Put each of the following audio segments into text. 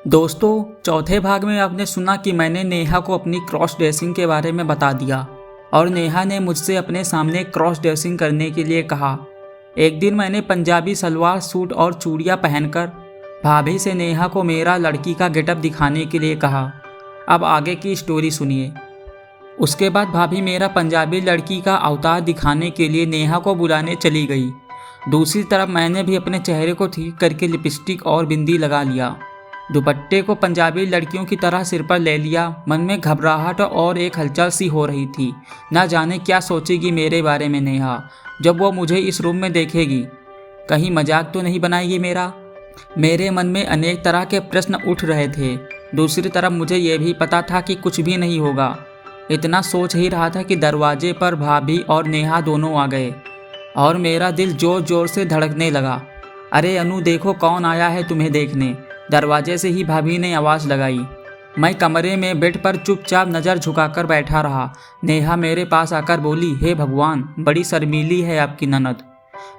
दोस्तों, चौथे भाग में आपने सुना कि मैंने नेहा को अपनी क्रॉस ड्रेसिंग के बारे में बता दिया और नेहा ने मुझसे अपने सामने क्रॉस ड्रेसिंग करने के लिए कहा। एक दिन मैंने पंजाबी सलवार सूट और चूड़ियाँ पहनकर भाभी से नेहा को मेरा लड़की का गेटअप दिखाने के लिए कहा। अब आगे की स्टोरी सुनिए। उसके बाद भाभी मेरा पंजाबी लड़की का अवतार दिखाने के लिए नेहा को बुलाने चली गई। दूसरी तरफ मैंने भी अपने चेहरे को ठीक करके लिपस्टिक और बिंदी लगा लिया। दुपट्टे को पंजाबी लड़कियों की तरह सिर पर ले लिया। मन में घबराहट और एक हलचल सी हो रही थी। ना जाने क्या सोचेगी मेरे बारे में नेहा जब वो मुझे इस रूम में देखेगी। कहीं मजाक तो नहीं बनाएगी मेरा। मेरे मन में अनेक तरह के प्रश्न उठ रहे थे। दूसरी तरफ मुझे ये भी पता था कि कुछ भी नहीं होगा। इतना सोच ही रहा था कि दरवाजे पर भाभी और नेहा दोनों आ गए और मेरा दिल जोर जोर से धड़कने लगा। अरे अनु, देखो कौन आया है तुम्हें देखने। दरवाजे से ही भाभी ने आवाज़ लगाई। मैं कमरे में बेड पर चुपचाप नज़र झुकाकर बैठा रहा। नेहा मेरे पास आकर बोली, हे भगवान, बड़ी शर्मीली है आपकी ननद।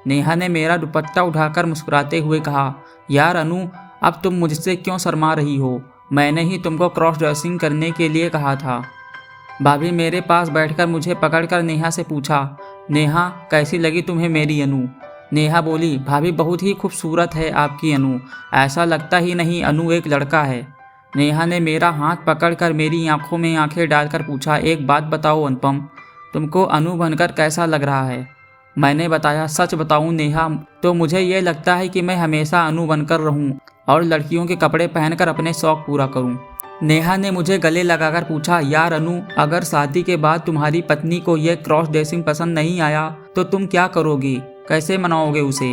नेहा ने मेरा दुपट्टा उठाकर मुस्कुराते हुए कहा, यार अनु, अब तुम मुझसे क्यों शर्मा रही हो? मैंने ही तुमको क्रॉस ड्रेसिंग करने के लिए कहा था। भाभी मेरे पास बैठकर मुझे पकड़कर नेहा से पूछा, नेहा कैसी लगी तुम्हें मेरी अनु? नेहा बोली, भाभी बहुत ही खूबसूरत है आपकी अनु। ऐसा लगता ही नहीं अनु एक लड़का है। नेहा ने मेरा हाथ पकड़कर मेरी आंखों में आंखें डालकर पूछा, एक बात बताओ अनुपम, तुमको अनु बनकर कैसा लग रहा है? मैंने बताया, सच बताऊं नेहा, तो मुझे ये लगता है कि मैं हमेशा अनु बनकर रहूं और लड़कियों के कपड़े पहनकर अपने शौक पूरा करूं। नेहा ने मुझे गले लगाकर पूछा, यार अनु, अगर शादी के बाद तुम्हारी पत्नी को यह क्रॉस ड्रेसिंग पसंद नहीं आया तो तुम क्या करोगी? कैसे मनाओगे उसे?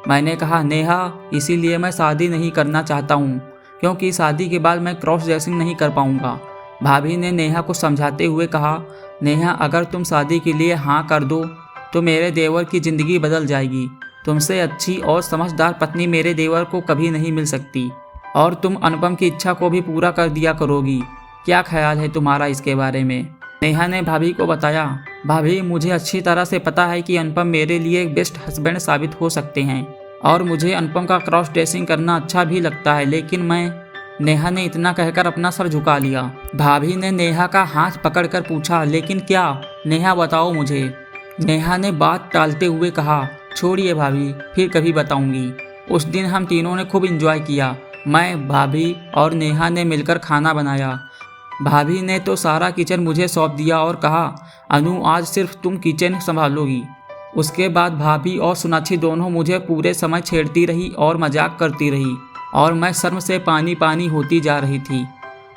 मैंने कहा, नेहा, इसीलिए मैं शादी नहीं करना चाहता हूँ, क्योंकि शादी के बाद मैं क्रॉस ड्रेसिंग नहीं कर पाऊँगा। भाभी ने नेहा को समझाते हुए कहा, नेहा, अगर तुम शादी के लिए हाँ कर दो तो मेरे देवर की ज़िंदगी बदल जाएगी। तुमसे अच्छी और समझदार पत्नी मेरे देवर को कभी नहीं मिल सकती और तुम अनुपम की इच्छा को भी पूरा कर दिया करोगी। क्या ख्याल है तुम्हारा इसके बारे में? नेहा ने भाभी को बताया, भाभी, मुझे अच्छी तरह से पता है कि अनुपम मेरे लिए एक बेस्ट हस्बैंड साबित हो सकते हैं और मुझे अनुपम का क्रॉस ड्रेसिंग करना अच्छा भी लगता है, लेकिन मैं। नेहा ने इतना कहकर अपना सर झुका लिया। भाभी ने नेहा का हाथ पकड़कर पूछा, लेकिन क्या? नेहा बताओ मुझे। नेहा ने बात टालते हुए कहा, छोड़िए भाभी, फिर कभी बताऊंगी। उस दिन हम तीनों ने खूब एंजॉय किया। मैं, भाभी और नेहा ने मिलकर खाना बनाया। भाभी ने तो सारा किचन मुझे सौंप दिया और कहा, अनु, आज सिर्फ तुम किचन संभालोगी। उसके बाद भाभी और सोनाक्षी दोनों मुझे पूरे समय छेड़ती रही और मजाक करती रही और मैं शर्म से पानी पानी होती जा रही थी।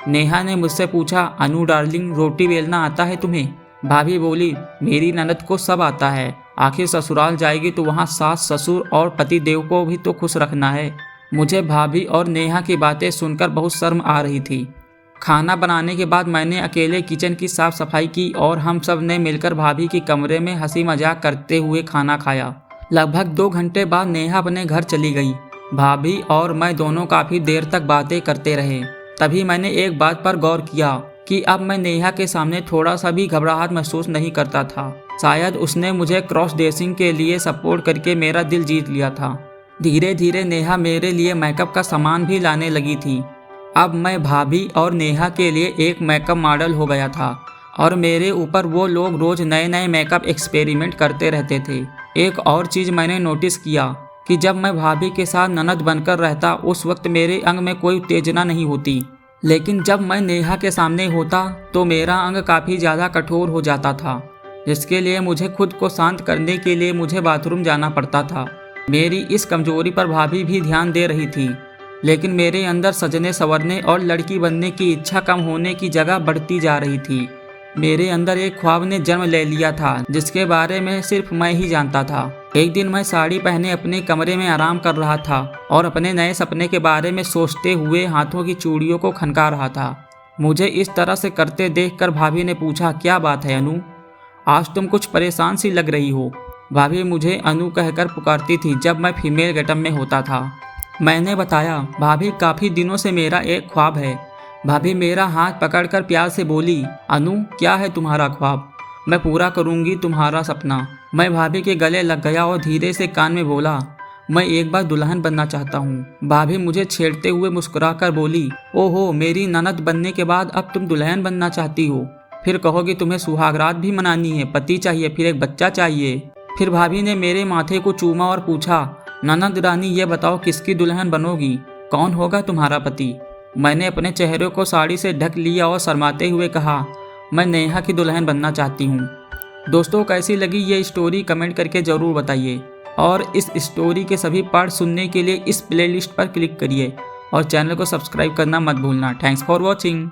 नेहा ने मुझसे पूछा, अनु डार्लिंग, रोटी बेलना आता है तुम्हें? भाभी बोली, मेरी ननद को सब आता है। आखिर ससुराल जाएगी तो वहाँ सास ससुर और पति देव को भी तो खुश रखना है। मुझे भाभी और नेहा की बातें सुनकर बहुत शर्म आ रही थी। खाना बनाने के बाद मैंने अकेले किचन की साफ सफाई की और हम सब ने मिलकर भाभी के कमरे में हंसी मजाक करते हुए खाना खाया। लगभग 2 घंटे बाद नेहा अपने घर चली गई। भाभी और मैं दोनों काफ़ी देर तक बातें करते रहे। तभी मैंने एक बात पर गौर किया कि अब मैं नेहा के सामने थोड़ा सा भी घबराहट महसूस नहीं करता था। शायद उसने मुझे क्रॉस ड्रेसिंग के लिए सपोर्ट करके मेरा दिल जीत लिया था। धीरे धीरे नेहा मेरे लिए मेकअप का सामान भी लाने लगी थी। अब मैं भाभी और नेहा के लिए एक मेकअप मॉडल हो गया था और मेरे ऊपर वो लोग रोज़ नए नए मेकअप एक्सपेरिमेंट करते रहते थे। एक और चीज़ मैंने नोटिस किया कि जब मैं भाभी के साथ ननद बनकर रहता उस वक्त मेरे अंग में कोई उत्तेजना नहीं होती, लेकिन जब मैं नेहा के सामने होता तो मेरा अंग काफ़ी ज़्यादा कठोर हो जाता था, जिसके लिए मुझे खुद को शांत करने के लिए मुझे बाथरूम जाना पड़ता था। मेरी इस कमजोरी पर भाभी भी ध्यान दे रही थी, लेकिन मेरे अंदर सजने संवरने और लड़की बनने की इच्छा कम होने की जगह बढ़ती जा रही थी। मेरे अंदर एक ख्वाब ने जन्म ले लिया था जिसके बारे में सिर्फ मैं ही जानता था। एक दिन मैं साड़ी पहने अपने कमरे में आराम कर रहा था और अपने नए सपने के बारे में सोचते हुए हाथों की चूड़ियों को खनका रहा था। मुझे इस तरह से करते देखकर भाभी ने पूछा, क्या बात है अनु, आज तुम कुछ परेशान सी लग रही हो? भाभी मुझे अनु कहकर पुकारती थी जब मैं फीमेल गेटअप में होता था। मैंने बताया, भाभी काफ़ी दिनों से मेरा एक ख्वाब है। भाभी मेरा हाथ पकड़कर प्यार से बोली, अनु, क्या है तुम्हारा ख्वाब? मैं पूरा करूंगी तुम्हारा सपना। मैं भाभी के गले लग गया और धीरे से कान में बोला, मैं एक बार दुल्हन बनना चाहता हूँ। भाभी मुझे छेड़ते हुए मुस्कुराकर बोली, ओहो, मेरी ननद बनने के बाद अब तुम दुल्हन बनना चाहती हो? फिर कहोगी तुम्हें सुहागरात भी मनानी है, पति चाहिए, फिर एक बच्चा चाहिए। फिर भाभी ने मेरे माथे को चूमा और पूछा, ननद रानी ये बताओ किसकी दुल्हन बनोगी, कौन होगा तुम्हारा पति? मैंने अपने चेहरे को साड़ी से ढक लिया और शर्माते हुए कहा, मैं नेहा की दुल्हन बनना चाहती हूँ। दोस्तों, कैसी लगी ये स्टोरी कमेंट करके ज़रूर बताइए और इस स्टोरी के सभी पार्ट सुनने के लिए इस प्लेलिस्ट पर क्लिक करिए और चैनल को सब्सक्राइब करना मत भूलना। Thanks for watching.